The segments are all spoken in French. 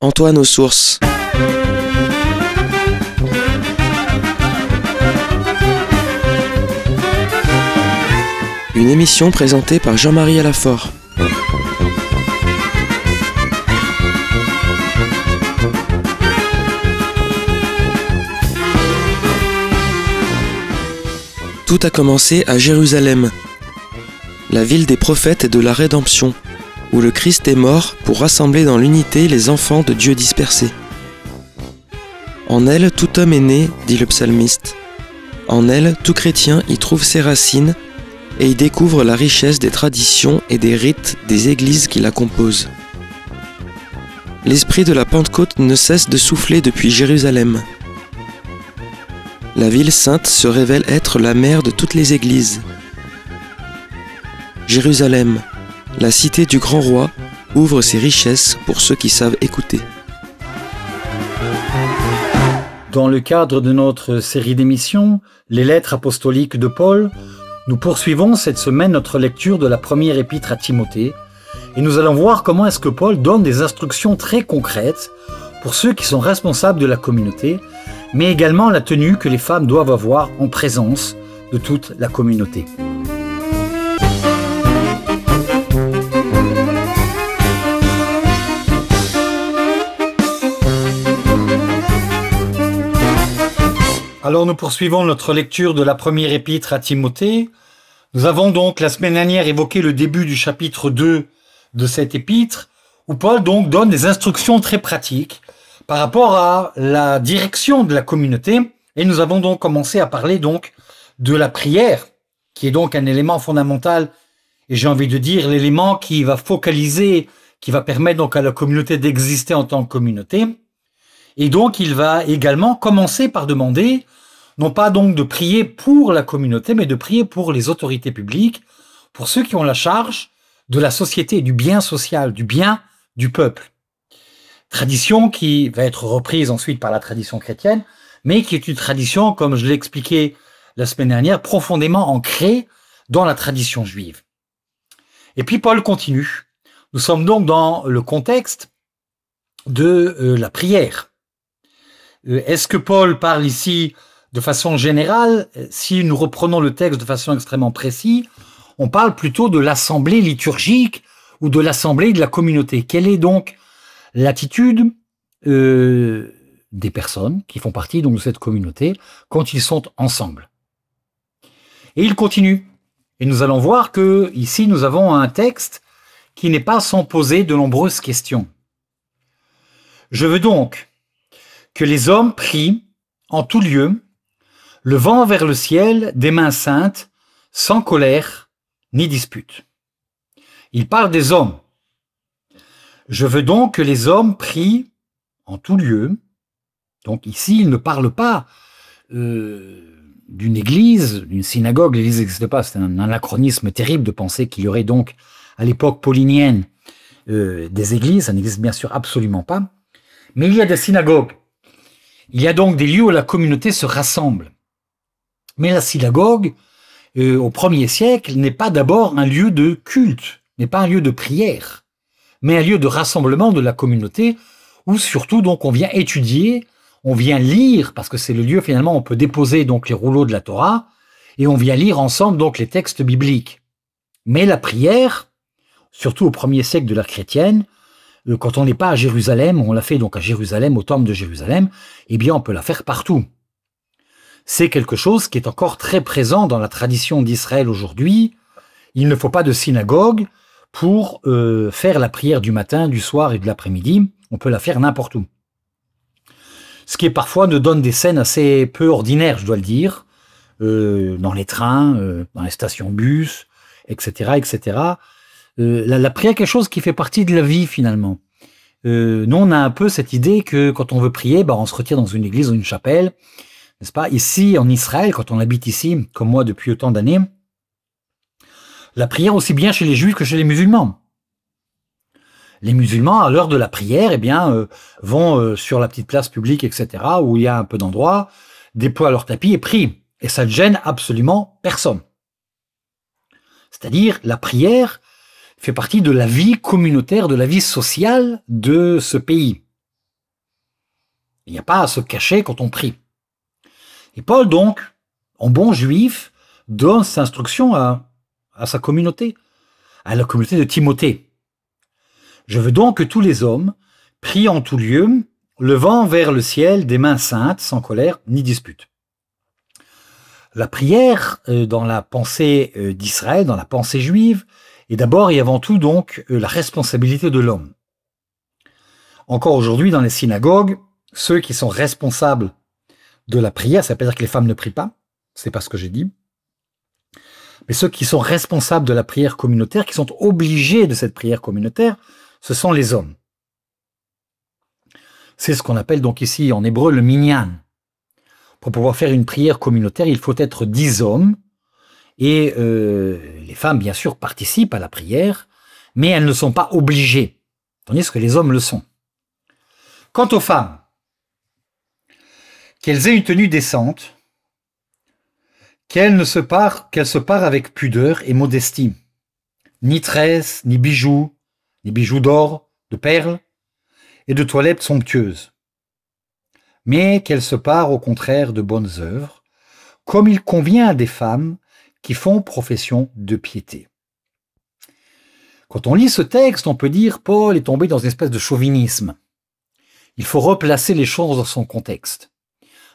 Antoine aux sources. Une émission présentée par Jean-Marie Alafort. Tout a commencé à Jérusalem, la ville des prophètes et de la rédemption, où le Christ est mort pour rassembler dans l'unité les enfants de Dieu dispersés. En elle, tout homme est né, dit le psalmiste. En elle, tout chrétien y trouve ses racines et y découvre la richesse des traditions et des rites des églises qui la composent. L'esprit de la Pentecôte ne cesse de souffler depuis Jérusalem. La ville sainte se révèle être la mère de toutes les églises. Jérusalem, la cité du grand roi, ouvre ses richesses pour ceux qui savent écouter. Dans le cadre de notre série d'émissions, Les Lettres apostoliques de Paul, nous poursuivons cette semaine notre lecture de la première épître à Timothée et nous allons voir comment est-ce que Paul donne des instructions très concrètes pour ceux qui sont responsables de la communauté, mais également la tenue que les femmes doivent avoir en présence de toute la communauté. Alors nous poursuivons notre lecture de la première épître à Timothée. Nous avons donc la semaine dernière évoqué le début du chapitre 2 de cette épître, où Paul donc donne des instructions très pratiques par rapport à la direction de la communauté. Et nous avons donc commencé à parler donc de la prière, qui est donc un élément fondamental, et j'ai envie de dire l'élément qui va focaliser, qui va permettre donc à la communauté d'exister en tant que communauté. Et donc il va également commencer par demander non pas donc de prier pour la communauté, mais de prier pour les autorités publiques, pour ceux qui ont la charge de la société, du bien social, du bien du peuple. Tradition qui va être reprise ensuite par la tradition chrétienne, mais qui est une tradition, comme je l'ai expliqué la semaine dernière, profondément ancrée dans la tradition juive. Et puis Paul continue. Nous sommes donc dans le contexte de la prière. Est-ce que Paul parle ici de façon générale? Si nous reprenons le texte de façon extrêmement précise, on parle plutôt de l'assemblée liturgique ou de l'assemblée de la communauté. Quelle est donc l'attitude des personnes qui font partie donc de cette communauté quand ils sont ensemble? Et il continue. Et nous allons voir que ici nous avons un texte qui n'est pas sans poser de nombreuses questions. Je veux donc que les hommes prient en tout lieu, levant vers le ciel des mains saintes, sans colère ni dispute. Il parle des hommes. Je veux donc que les hommes prient en tout lieu. Donc ici, il ne parle pas d'une église, d'une synagogue. L'église n'existe pas, c'est un anachronisme terrible de penser qu'il y aurait donc, à l'époque paulinienne, des églises. Ça n'existe bien sûr absolument pas. Mais il y a des synagogues. Il y a donc des lieux où la communauté se rassemble. Mais la synagogue, au 1er siècle, n'est pas d'abord un lieu de culte, n'est pas un lieu de prière, mais un lieu de rassemblement de la communauté où surtout donc on vient étudier, on vient lire, parce que c'est le lieu finalement où on peut déposer donc les rouleaux de la Torah, et on vient lire ensemble donc les textes bibliques. Mais la prière, surtout au 1er siècle de l'ère chrétienne, quand on n'est pas à Jérusalem, on l'a fait donc à Jérusalem, au temple de Jérusalem, eh bien on peut la faire partout. C'est quelque chose qui est encore très présent dans la tradition d'Israël aujourd'hui. Il ne faut pas de synagogue pour faire la prière du matin, du soir et de l'après-midi. On peut la faire n'importe où. Ce qui parfois nous donne des scènes assez peu ordinaires, je dois le dire, dans les trains, dans les stations bus, etc., etc. La prière est quelque chose qui fait partie de la vie finalement. Nous, on a un peu cette idée que quand on veut prier, on se retire dans une église ou une chapelle, n'est-ce pas? Ici, en Israël, quand on habite ici, comme moi depuis autant d'années, la prière aussi bien chez les juifs que chez les musulmans. Les musulmans, à l'heure de la prière, vont sur la petite place publique, etc., où il y a un peu d'endroits, déploient leur tapis et prient. Et ça ne gêne absolument personne. C'est-à-dire, la prière fait partie de la vie communautaire, de la vie sociale de ce pays. Il n'y a pas à se cacher quand on prie. Et Paul, donc, en bon juif, donne cette instruction à sa communauté, à la communauté de Timothée. Je veux donc que tous les hommes prient en tout lieu, levant vers le ciel des mains saintes, sans colère ni dispute. La prière, dans la pensée d'Israël, dans la pensée juive, est d'abord et avant tout donc la responsabilité de l'homme. Encore aujourd'hui, dans les synagogues, ceux qui sont responsables de la prière, ça veut pas dire que les femmes ne prient pas, c'est pas ce que j'ai dit, mais ceux qui sont responsables de la prière communautaire, qui sont obligés de cette prière communautaire, ce sont les hommes. C'est ce qu'on appelle donc ici en hébreu le minyan. Pour pouvoir faire une prière communautaire, il faut être 10 hommes, et les femmes, bien sûr, participent à la prière, mais elles ne sont pas obligées, tandis que les hommes le sont. Quant aux femmes, qu'elles aient une tenue décente, qu'elles se parent avec pudeur et modestie, ni tresses, ni bijoux d'or, de perles et de toilettes somptueuses, mais qu'elles se parent au contraire de bonnes œuvres, comme il convient à des femmes qui font profession de piété. Quand on lit ce texte, on peut dire Paul est tombé dans une espèce de chauvinisme. Il faut replacer les choses dans son contexte.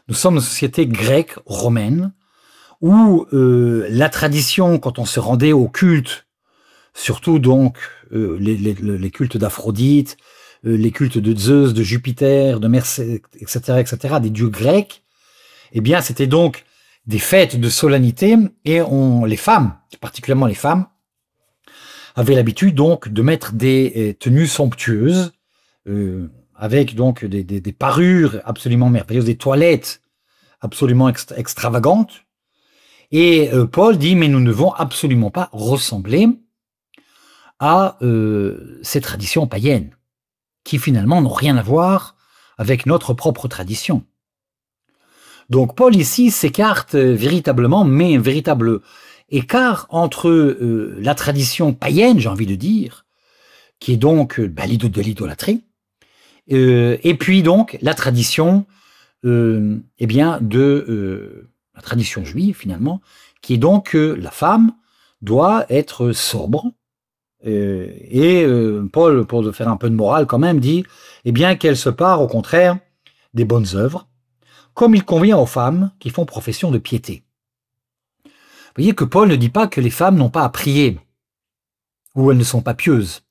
Nous sommes une société grecque, romaine, où la tradition, quand on se rendait au culte, surtout donc les cultes d'Aphrodite, les cultes de Zeus, de Jupiter, de Mercé, etc., des dieux grecs, eh bien, c'était donc des fêtes de solennité, et les femmes, particulièrement les femmes, avaient l'habitude donc de mettre des tenues somptueuses, avec donc des parures absolument merveilleuses, des toilettes absolument extravagantes. Et Paul dit, mais nous ne devons absolument pas ressembler à ces traditions païennes, qui finalement n'ont rien à voir avec notre propre tradition. Donc Paul ici s'écarte véritablement, mais un véritable écart entre la tradition païenne, j'ai envie de dire, qui est donc de l'idolâtrie, et puis donc la tradition, la tradition juive finalement, qui est donc que la femme doit être sobre, Paul, pour faire un peu de morale quand même, dit eh bien qu'elle se pare au contraire des bonnes œuvres, comme il convient aux femmes qui font profession de piété. Vous voyez que Paul ne dit pas que les femmes n'ont pas à prier, ou elles ne sont pas pieuses.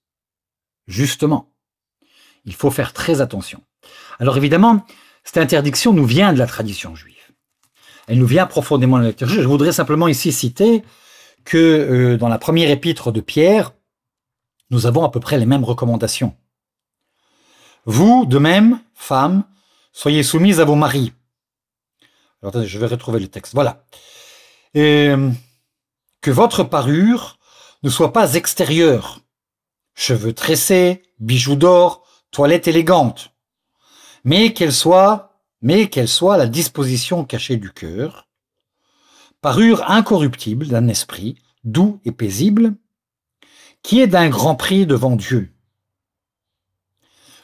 Justement, il faut faire très attention. Alors évidemment, cette interdiction nous vient de la tradition juive. Elle nous vient profondément de la tradition juive. Je voudrais simplement ici citer que dans la première épître de Pierre, nous avons à peu près les mêmes recommandations. Vous, de même, femmes, soyez soumises à vos maris. Alors, attendez, je vais retrouver le texte. Voilà. Que votre parure ne soit pas extérieure. Cheveux tressés, bijoux d'or, toilette élégante. Mais qu'elle soit la disposition cachée du cœur. Parure incorruptible d'un esprit, doux et paisible, qui est d'un grand prix devant Dieu.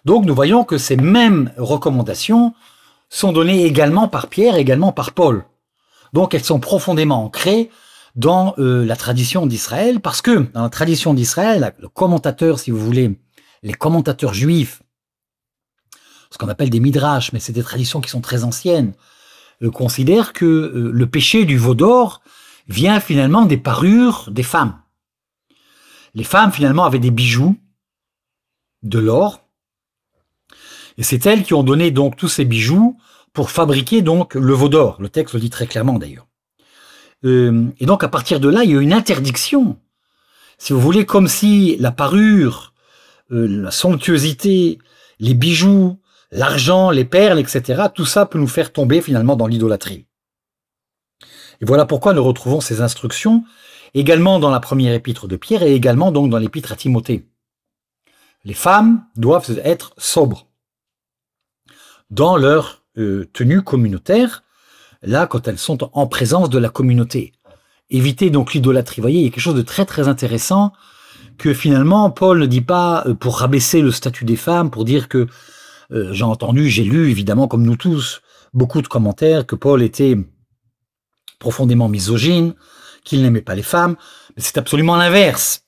Donc nous voyons que ces mêmes recommandations sont données également par Pierre, également par Paul. Donc elles sont profondément ancrées dans la tradition d'Israël, parce que dans la tradition d'Israël, le commentateur, si vous voulez, les commentateurs juifs, ce qu'on appelle des midrash, mais c'est des traditions qui sont très anciennes, considèrent que le péché du veau d'or vient finalement des parures des femmes. Les femmes, finalement, avaient des bijoux, de l'or, et c'est elles qui ont donné donc tous ces bijoux pour fabriquer donc le veau d'or. Le texte le dit très clairement d'ailleurs. Et donc à partir de là, il y a une interdiction. Si vous voulez, comme si la parure, la somptuosité, les bijoux, l'argent, les perles, etc., tout ça peut nous faire tomber finalement dans l'idolâtrie. Et voilà pourquoi nous retrouvons ces instructions également dans la première épître de Pierre et également donc dans l'épître à Timothée. Les femmes doivent être sobres dans leur tenue communautaire, là quand elles sont en présence de la communauté. Éviter donc l'idolâtrie. Vous voyez, il y a quelque chose de très très intéressant que finalement Paul ne dit pas pour rabaisser le statut des femmes, pour dire que J'ai lu, évidemment, comme nous tous, beaucoup de commentaires que Paul était profondément misogyne, qu'il n'aimait pas les femmes, mais c'est absolument l'inverse.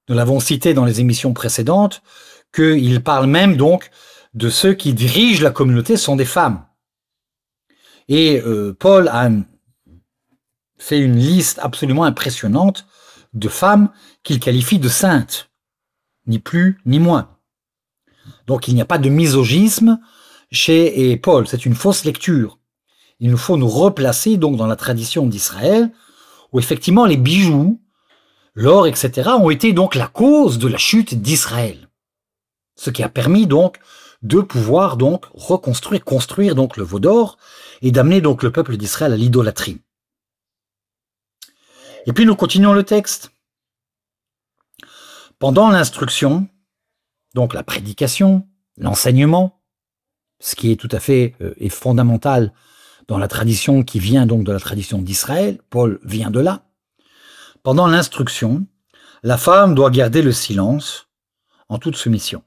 Nous l'avons cité dans les émissions précédentes, qu'il parle même donc de ceux qui dirigent la communauté sont des femmes. Et Paul a fait une liste absolument impressionnante de femmes qu'il qualifie de saintes, ni plus ni moins. Donc il n'y a pas de misogynisme chez Paul, c'est une fausse lecture. Il nous faut nous replacer donc dans la tradition d'Israël, où effectivement les bijoux, l'or, etc. ont été donc la cause de la chute d'Israël. Ce qui a permis donc de pouvoir donc construire donc le veau d'or et d'amener donc le peuple d'Israël à l'idolâtrie. Et puis nous continuons le texte. Pendant l'instruction, donc la prédication, l'enseignement, ce qui est tout à fait et fondamental dans la tradition qui vient donc de la tradition d'Israël, Paul vient de là. Pendant l'instruction, la femme doit garder le silence en toute soumission.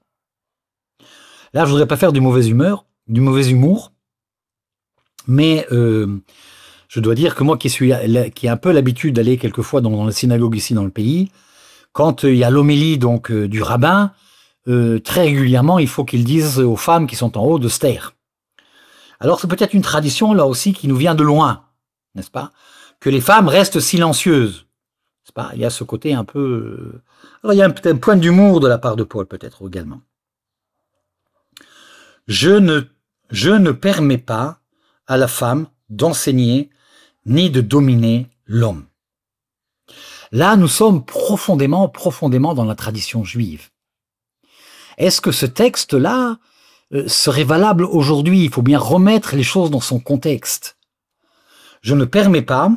Là, je voudrais pas faire du mauvais humour, mais je dois dire que moi qui ai un peu l'habitude d'aller quelquefois dans la synagogue ici dans le pays, quand il y a l'homélie donc du rabbin, très régulièrement, il faut qu'il dise aux femmes qui sont en haut de se taire. Alors c'est peut-être une tradition là aussi qui nous vient de loin, n'est-ce pas? Que les femmes restent silencieuses, n'est-ce pas? Il y a ce côté un peu... Alors il y a un point d'humour de la part de Paul peut-être également. Je ne permets pas à la femme d'enseigner ni de dominer l'homme. Là, nous sommes profondément dans la tradition juive. Est-ce que ce texte-là serait valable aujourd'hui? Il faut bien remettre les choses dans son contexte. Je ne permets pas,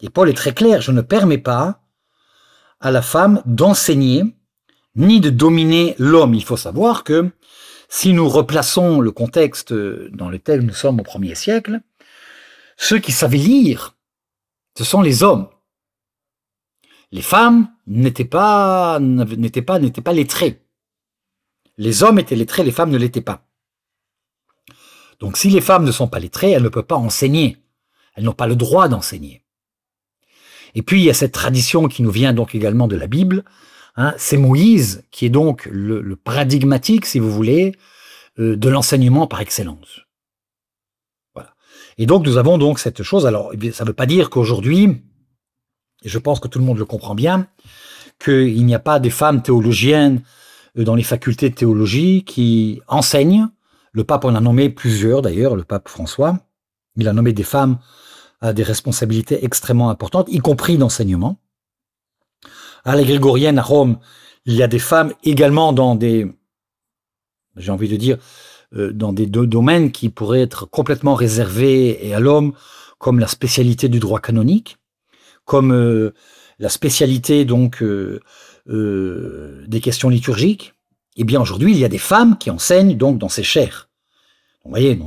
et Paul est très clair, je ne permets pas à la femme d'enseigner ni de dominer l'homme. Il faut savoir que si nous replaçons le contexte dans lequel nous sommes au 1er siècle, ceux qui savaient lire, ce sont les hommes. Les femmes n'étaient pas lettrées. Les hommes étaient lettrés, les femmes ne l'étaient pas. Donc si les femmes ne sont pas lettrées, elles ne peuvent pas enseigner. Elles n'ont pas le droit d'enseigner. Et puis il y a cette tradition qui nous vient donc également de la Bible. C'est Moïse qui est donc le paradigmatique, si vous voulez, de l'enseignement par excellence. Voilà. Et donc nous avons donc cette chose. Alors ça ne veut pas dire qu'aujourd'hui, et je pense que tout le monde le comprend bien, qu'il n'y a pas des femmes théologiennes dans les facultés de théologie qui enseignent. Le pape en a nommé plusieurs d'ailleurs, le pape François. Il a nommé des femmes à des responsabilités extrêmement importantes, y compris d'enseignement. À la grégorienne à Rome, il y a des femmes également dans des, j'ai envie de dire, dans des domaines qui pourraient être complètement réservés à l'homme, comme la spécialité du droit canonique, comme la spécialité donc des questions liturgiques. Eh bien aujourd'hui, il y a des femmes qui enseignent donc dans ces chaires. Vous voyez,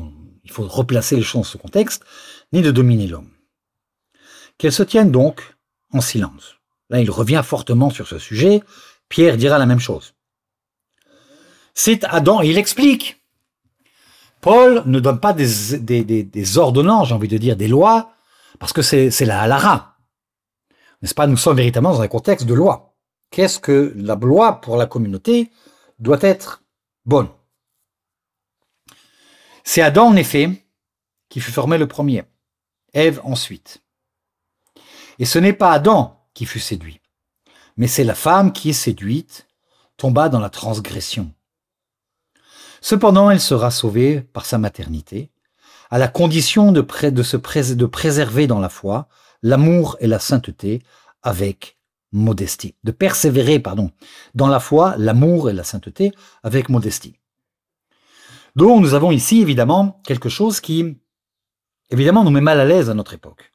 il faut replacer les choses dans ce contexte, ni de dominer l'homme. Qu'elles se tiennent donc en silence. Là, il revient fortement sur ce sujet. Pierre dira la même chose. C'est Adam, il explique. Paul ne donne pas des ordonnances, j'ai envie de dire, des lois, parce que c'est la halara. N'est-ce pas? Nous sommes véritablement dans un contexte de loi. Qu'est-ce que la loi pour la communauté doit être bonne? C'est Adam, en effet, qui fut formé le premier, Ève ensuite. Et ce n'est pas Adam qui fut séduit, mais c'est la femme qui est séduite, tomba dans la transgression. Cependant, elle sera sauvée par sa maternité, à la condition de préserver dans la foi l'amour et la sainteté avec modestie. De persévérer, dans la foi, l'amour et la sainteté avec modestie. Donc, nous avons ici, évidemment, quelque chose qui, évidemment, nous met mal à l'aise à notre époque.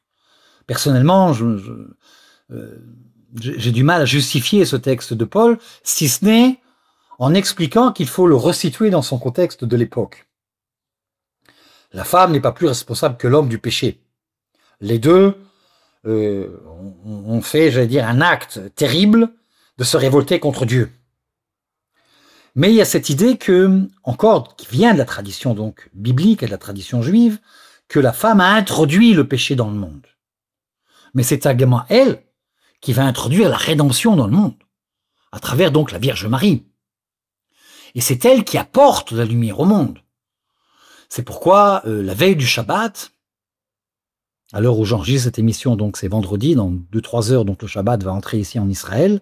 Personnellement, j'ai du mal à justifier ce texte de Paul, si ce n'est en expliquant qu'il faut le resituer dans son contexte de l'époque. La femme n'est pas plus responsable que l'homme du péché. Les deux ont fait, j'allais dire, un acte terrible de se révolter contre Dieu. Mais il y a cette idée que, encore, qui vient de la tradition donc biblique et de la tradition juive, que la femme a introduit le péché dans le monde. Mais c'est également elle qui va introduire la rédemption dans le monde, à travers donc la Vierge Marie. Et c'est elle qui apporte la lumière au monde. C'est pourquoi, la veille du Shabbat, à l'heure où j'enregistre cette émission, donc c'est vendredi, dans 2-3 heures, donc le Shabbat va entrer ici en Israël,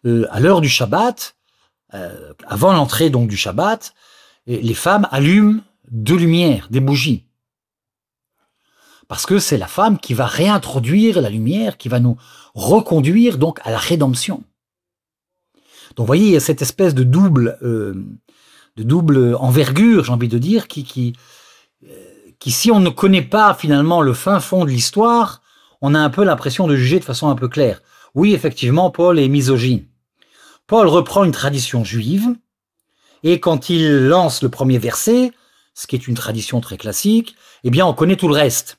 à l'heure du Shabbat, avant l'entrée donc du Shabbat, les femmes allument deux lumières, des bougies. Parce que c'est la femme qui va réintroduire la lumière, qui va nous reconduire donc à la rédemption. Donc vous voyez, il y a cette espèce de double envergure, j'ai envie de dire, qui si on ne connaît pas finalement le fin fond de l'histoire, on a un peu l'impression de juger de façon un peu claire. Oui, effectivement, Paul est misogyne. Paul reprend une tradition juive, et quand il lance le premier verset, ce qui est une tradition très classique, eh bien on connaît tout le reste.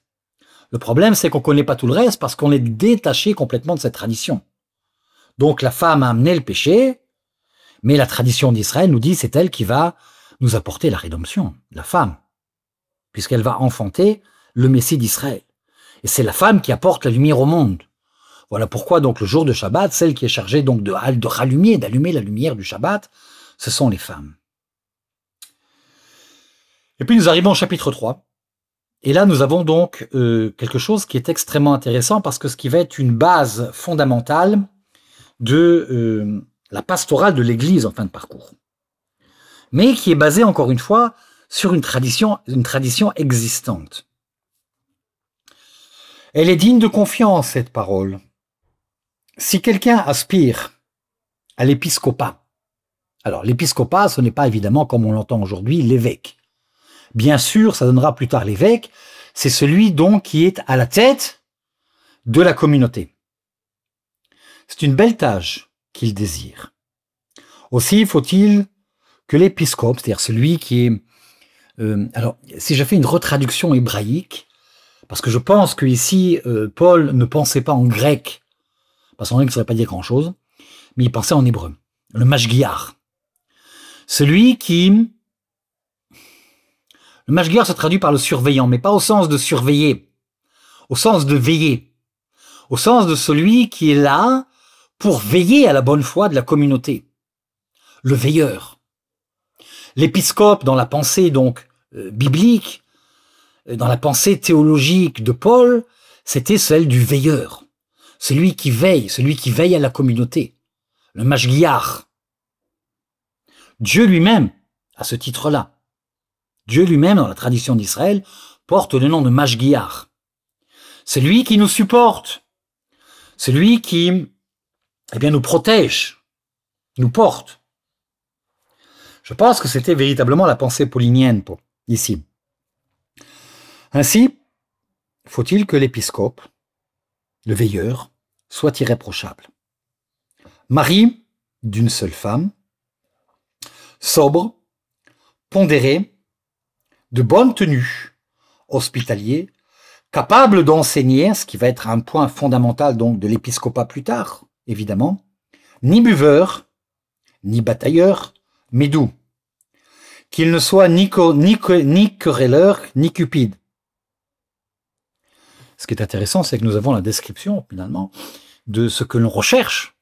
Le problème, c'est qu'on ne connaît pas tout le reste parce qu'on est détaché complètement de cette tradition. Donc la femme a amené le péché, mais la tradition d'Israël nous dit c'est elle qui va nous apporter la rédemption, la femme, puisqu'elle va enfanter le Messie d'Israël. Et c'est la femme qui apporte la lumière au monde. Voilà pourquoi donc le jour de Shabbat, celle qui est chargée donc d'allumer la lumière du Shabbat, ce sont les femmes. Et puis nous arrivons au chapitre 3. Et là, nous avons donc quelque chose qui est extrêmement intéressant parce que ce qui va être une base fondamentale de la pastorale de l'Église en fin de parcours. Mais qui est basée, encore une fois, sur une tradition existante. Elle est digne de confiance, cette parole. Si quelqu'un aspire à l'épiscopat, alors l'épiscopat, ce n'est pas évidemment, comme on l'entend aujourd'hui, l'évêque. Bien sûr, ça donnera plus tard l'évêque, c'est celui donc qui est à la tête de la communauté. C'est une belle tâche qu'il désire. Aussi faut-il que l'épiscope, c'est-à-dire celui qui est... alors, si j'ai fait une retraduction hébraïque, parce que je pense que ici Paul ne pensait pas en grec, parce qu'en grec ça ne veut pas dire grand-chose, mais il pensait en hébreu, le mashgiach. Celui qui... Le mashgiach se traduit par le surveillant, mais pas au sens de surveiller, au sens de veiller, au sens de celui qui est là pour veiller à la bonne foi de la communauté. Le veilleur. L'épiscope, dans la pensée donc biblique, dans la pensée théologique de Paul, c'était celle du veilleur. Celui qui veille à la communauté. Le mashgiach. Dieu lui-même, à ce titre-là, Dieu lui-même, dans la tradition d'Israël, porte le nom de mashgiach. C'est lui qui nous supporte. C'est lui qui, nous protège, nous porte. Je pense que c'était véritablement la pensée paulinienne ici. Ainsi, faut-il que l'épiscope, le veilleur, soit irréprochable. Mari d'une seule femme, sobre, pondéré, de bonne tenue, hospitalier, capable d'enseigner, ce qui va être un point fondamental donc de l'épiscopat plus tard, évidemment, ni buveur, ni batailleur, mais doux, qu'il ne soit ni querelleur, ni cupide. Ce qui est intéressant, c'est que nous avons la description, finalement, de ce que l'on recherche,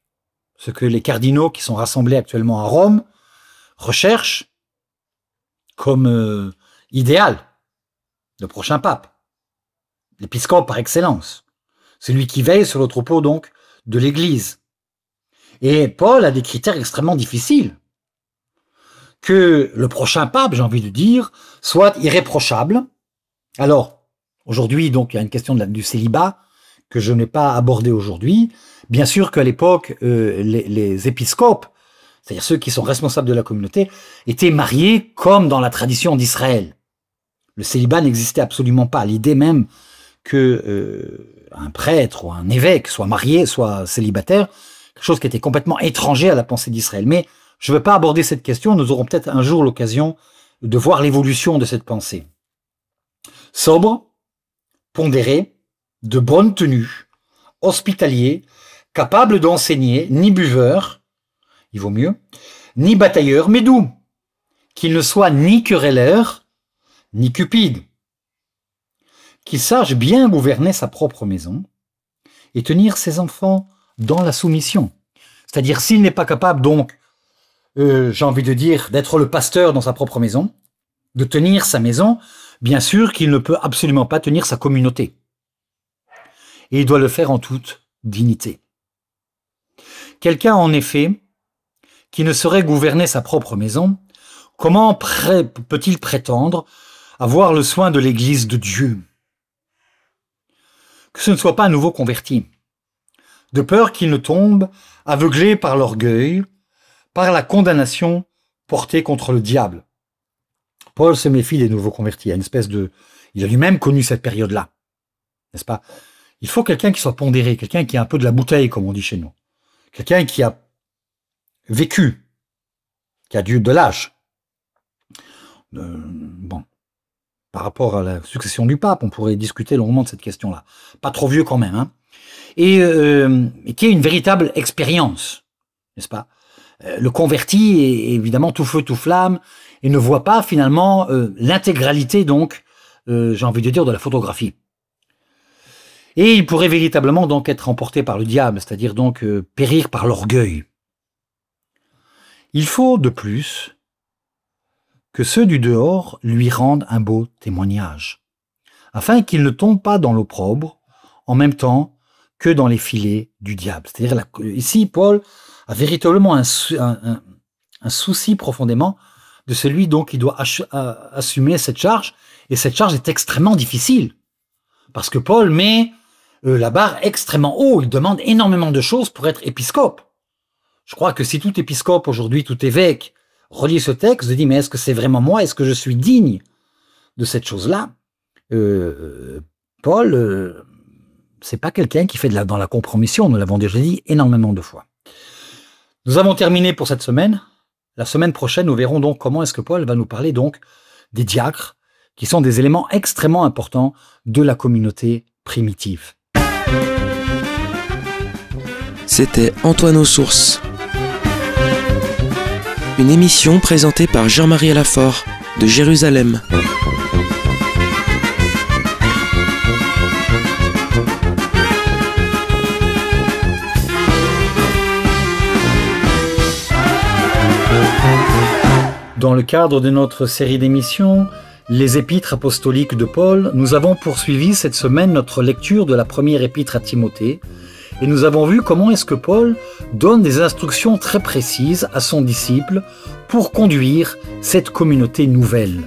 ce que les cardinaux qui sont rassemblés actuellement à Rome recherchent comme idéal, le prochain pape, l'épiscope par excellence, celui qui veille sur le troupeau donc de l'Église. Et Paul a des critères extrêmement difficiles. Que le prochain pape, j'ai envie de dire, soit irréprochable. Alors, aujourd'hui, donc, il y a une question du célibat que je n'ai pas abordée aujourd'hui. Bien sûr qu'à l'époque, les épiscopes, c'est-à-dire ceux qui sont responsables de la communauté, étaient mariés comme dans la tradition d'Israël. Le célibat n'existait absolument pas. L'idée même que un prêtre ou un évêque soit marié, soit célibataire, quelque chose qui était complètement étranger à la pensée d'Israël. Mais je ne veux pas aborder cette question, nous aurons peut-être un jour l'occasion de voir l'évolution de cette pensée. Sobre, pondéré, de bonne tenue, hospitalier, capable d'enseigner, ni buveur, il vaut mieux, ni batailleur, mais doux, qu'il ne soit ni querelleur, ni cupide, qu'il sache bien gouverner sa propre maison et tenir ses enfants dans la soumission. C'est-à-dire, s'il n'est pas capable, donc, j'ai envie de dire, d'être le pasteur dans sa propre maison, de tenir sa maison, bien sûr qu'il ne peut absolument pas tenir sa communauté. Et il doit le faire en toute dignité. Quelqu'un, en effet, qui ne saurait gouverner sa propre maison, comment peut-il prétendre avoir le soin de l'Église de Dieu? Que ce ne soit pas un nouveau converti, de peur qu'il ne tombe aveuglé par l'orgueil, par la condamnation portée contre le diable. Paul se méfie des nouveaux convertis. Il a lui-même connu cette période-là, n'est-ce pas? Il faut quelqu'un qui soit pondéré, quelqu'un qui a un peu de la bouteille, comme on dit chez nous. Quelqu'un qui a vécu, qui a de l'âge. Bon, par rapport à la succession du pape, on pourrait discuter longuement de cette question-là. Pas trop vieux quand même, hein. Et qui est une véritable expérience, n'est-ce pas? Le converti est évidemment tout feu, tout flamme, et ne voit pas finalement l'intégralité, donc, j'ai envie de dire, de la photographie. Et il pourrait véritablement donc être emporté par le diable, c'est-à-dire donc périr par l'orgueil. Il faut de plus que ceux du dehors lui rendent un beau témoignage, afin qu'il ne tombe pas dans l'opprobre en même temps que dans les filets du diable. C'est-à-dire ici, Paul a véritablement un souci profondément de celui donc qui doit assumer cette charge, et cette charge est extrêmement difficile, parce que Paul met la barre extrêmement haut, il demande énormément de choses pour être épiscope. Je crois que si tout épiscope aujourd'hui, tout évêque, relit ce texte, se dit, mais est-ce que c'est vraiment moi, est-ce que je suis digne de cette chose-là? Paul, c'est pas quelqu'un qui fait dans la compromission, nous l'avons déjà dit énormément de fois. Nous avons terminé pour cette semaine. La semaine prochaine, nous verrons donc comment est-ce que Paul va nous parler donc des diacres, qui sont des éléments extrêmement importants de la communauté primitive. C'était Antoine aux Sources. Une émission présentée par Jean-Marie Alafort de Jérusalem. Dans le cadre de notre série d'émissions, Les Épîtres apostoliques de Paul, nous avons poursuivi cette semaine notre lecture de la première épître à Timothée, et nous avons vu comment est-ce que Paul donne des instructions très précises à son disciple pour conduire cette communauté nouvelle.